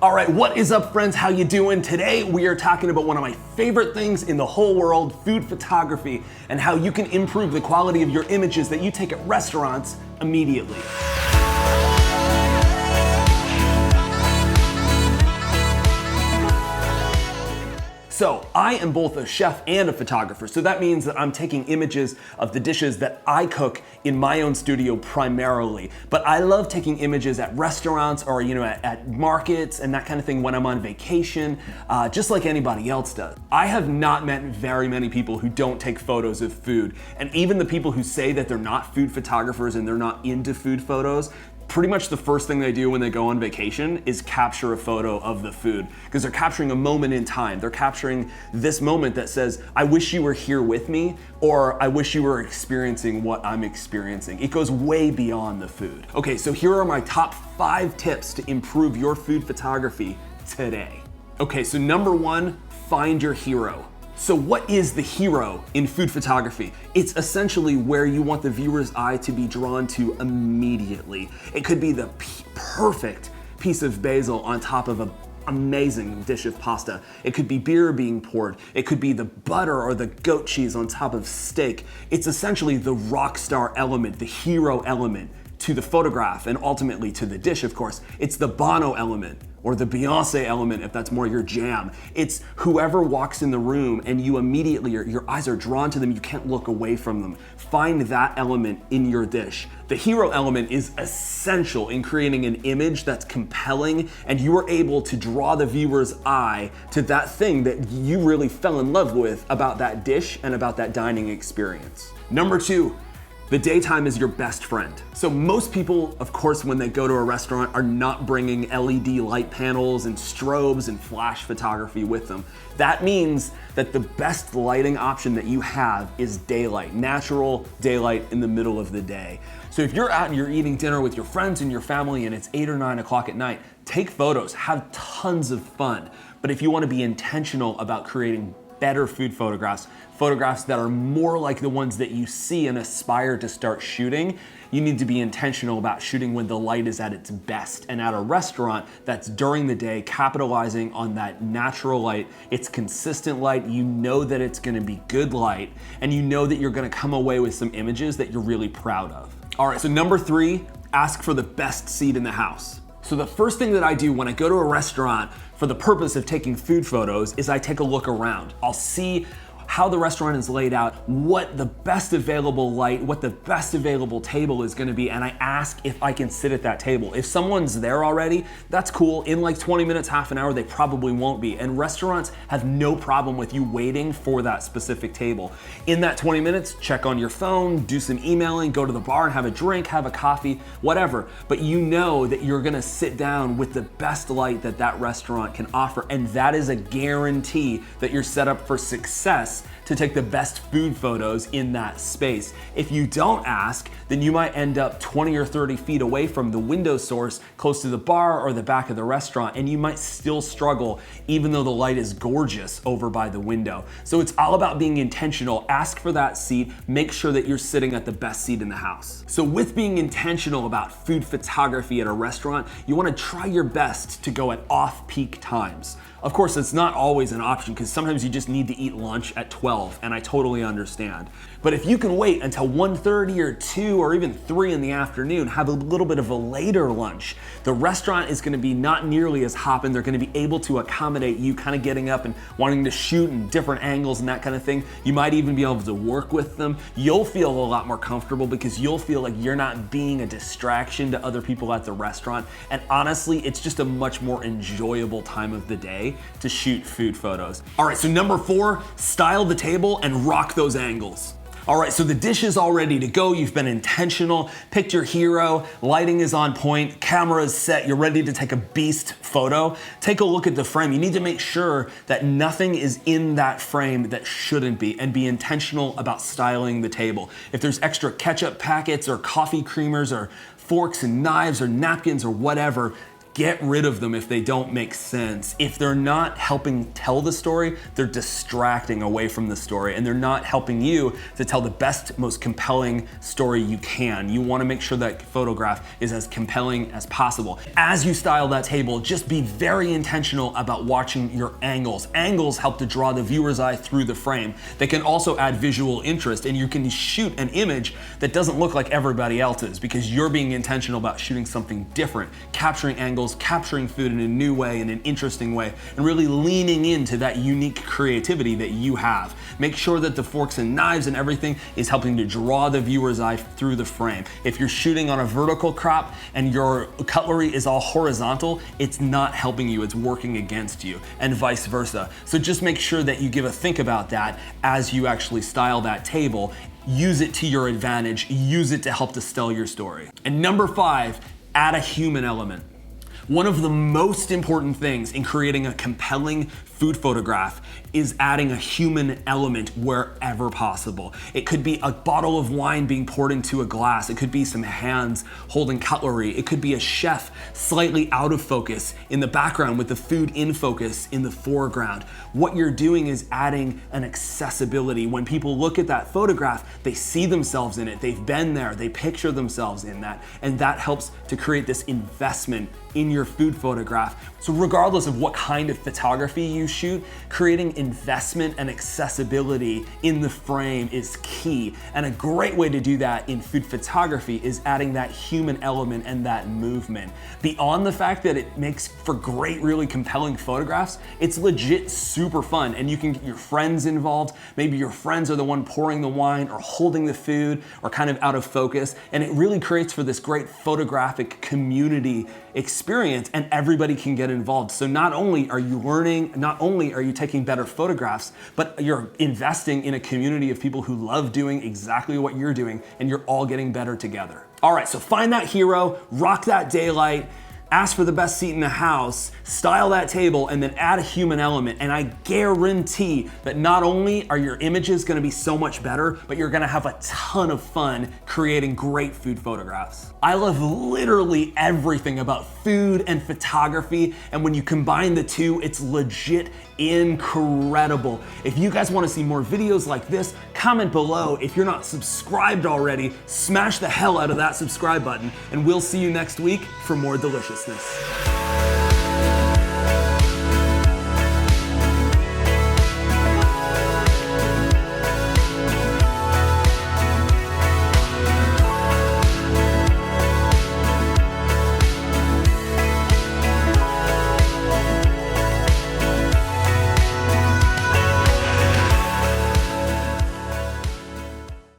All right, what is up, friends? How you doing? Today we are talking about one of my favorite things in the whole world, food photography, and how you can improve the quality of your images that you take at restaurants immediately. So I am both a chef and a photographer, so that means that I'm taking images of the dishes that I cook in my own studio primarily. But I love taking images at restaurants or at markets and that kind of thing when I'm on vacation, just like anybody else does. I have not met very many people who don't take photos of food, and even the people who say that they're not food photographers and they're not into food photos, pretty much the first thing they do when they go on vacation is capture a photo of the food, because they're capturing a moment in time. They're capturing this moment that says, I wish you were here with me, or I wish you were experiencing what I'm experiencing. It goes way beyond the food. Okay, so here are my top 5 tips to improve your food photography today. Okay, so number 1, find your hero. So what is the hero in food photography? It's essentially where you want the viewer's eye to be drawn to immediately. It could be the perfect piece of basil on top of an amazing dish of pasta. It could be beer being poured. It could be the butter or the goat cheese on top of steak. It's essentially the rock star element, the hero element to the photograph, and ultimately to the dish, of course. It's the Bono element, or the Beyonce element if that's more your jam. It's whoever walks in the room and you immediately, your eyes are drawn to them, you can't look away from them. Find that element in your dish. The hero element is essential in creating an image that's compelling, and you are able to draw the viewer's eye to that thing that you really fell in love with about that dish and about that dining experience. Number 2, the daytime is your best friend. So most people, of course, when they go to a restaurant are not bringing LED light panels and strobes and flash photography with them. That means that the best lighting option that you have is daylight, natural daylight in the middle of the day. So if you're out and you're eating dinner with your friends and your family and it's 8 or 9 o'clock at night, take photos, have tons of fun. But if you want to be intentional about creating better food photographs that are more like the ones that you see and aspire to start shooting, you need to be intentional about shooting when the light is at its best. And at a restaurant, that's during the day, capitalizing on that natural light. It's consistent light, you know that it's gonna be good light, and you know that you're gonna come away with some images that you're really proud of. All right, so number 3, ask for the best seat in the house. So the first thing that I do when I go to a restaurant for the purpose of taking food photos is I take a look around. I'll see how the restaurant is laid out, what the best available light, what the best available table is gonna be, and I ask if I can sit at that table. If someone's there already, that's cool. In like 20 minutes, half an hour, they probably won't be. And restaurants have no problem with you waiting for that specific table. In that 20 minutes, check on your phone, do some emailing, go to the bar and have a drink, have a coffee, whatever. But you know that you're gonna sit down with the best light that that restaurant can offer, and that is a guarantee that you're set up for success to take the best food photos in that space. If you don't ask, then you might end up 20 or 30 feet away from the window source close to the bar or the back of the restaurant, and you might still struggle even though the light is gorgeous over by the window. So it's all about being intentional. Ask for that seat, make sure that you're sitting at the best seat in the house. So with being intentional about food photography at a restaurant, you wanna try your best to go at off-peak times. Of course, it's not always an option because sometimes you just need to eat lunch at 12, and I totally understand. But if you can wait until 1:30 or 2 or even 3 in the afternoon, have a little bit of a later lunch, the restaurant is gonna be not nearly as hopping. They're gonna be able to accommodate you kind of getting up and wanting to shoot in different angles and that kind of thing. You might even be able to work with them. You'll feel a lot more comfortable because you'll feel like you're not being a distraction to other people at the restaurant. And honestly, it's just a much more enjoyable time of the day to shoot food photos. All right, so number 4, style the table and rock those angles. All right, so the dish is all ready to go. You've been intentional, picked your hero, lighting is on point, camera is set, you're ready to take a beast photo. Take a look at the frame. You need to make sure that nothing is in that frame that shouldn't be, and be intentional about styling the table. If there's extra ketchup packets or coffee creamers or forks and knives or napkins or whatever, Get rid of them if they don't make sense. If they're not helping tell the story, they're distracting away from the story, and they're not helping you to tell the best, most compelling story you can. You wanna make sure that photograph is as compelling as possible. As you style that table, just be very intentional about watching your angles. Angles help to draw the viewer's eye through the frame. They can also add visual interest, and you can shoot an image that doesn't look like everybody else's because you're being intentional about shooting something different, capturing angles, capturing food in a new way, in an interesting way, and really leaning into that unique creativity that you have. Make sure that the forks and knives and everything is helping to draw the viewer's eye through the frame. If you're shooting on a vertical crop and your cutlery is all horizontal, it's not helping you, it's working against you, and vice versa. So just make sure that you give a think about that as you actually style that table. Use it to your advantage, use it to help to tell your story. And number 5, add a human element. One of the most important things in creating a compelling food photograph is adding a human element wherever possible. It could be a bottle of wine being poured into a glass. It could be some hands holding cutlery. It could be a chef slightly out of focus in the background with the food in focus in the foreground. What you're doing is adding an accessibility. When people look at that photograph, they see themselves in it. They've been there. They picture themselves in that. And that helps to create this investment in your food photograph. So regardless of what kind of photography you shoot, creating investment and accessibility in the frame is key. And a great way to do that in food photography is adding that human element and that movement. Beyond the fact that it makes for great, really compelling photographs, it's legit super fun, and you can get your friends involved. Maybe your friends are the one pouring the wine or holding the food or kind of out of focus, and it really creates for this great photographic community experience, and everybody can get involved. So not only are you learning, not only are you taking better photographs, but you're investing in a community of people who love doing exactly what you're doing, and you're all getting better together. All right, so find that hero, rock that daylight, ask for the best seat in the house, style that table, and then add a human element. And I guarantee that not only are your images gonna be so much better, but you're gonna have a ton of fun creating great food photographs. I love literally everything about food and photography, and when you combine the two, it's legit incredible. If you guys wanna see more videos like this, comment below. If you're not subscribed already, smash the hell out of that subscribe button, and we'll see you next week for more deliciousness.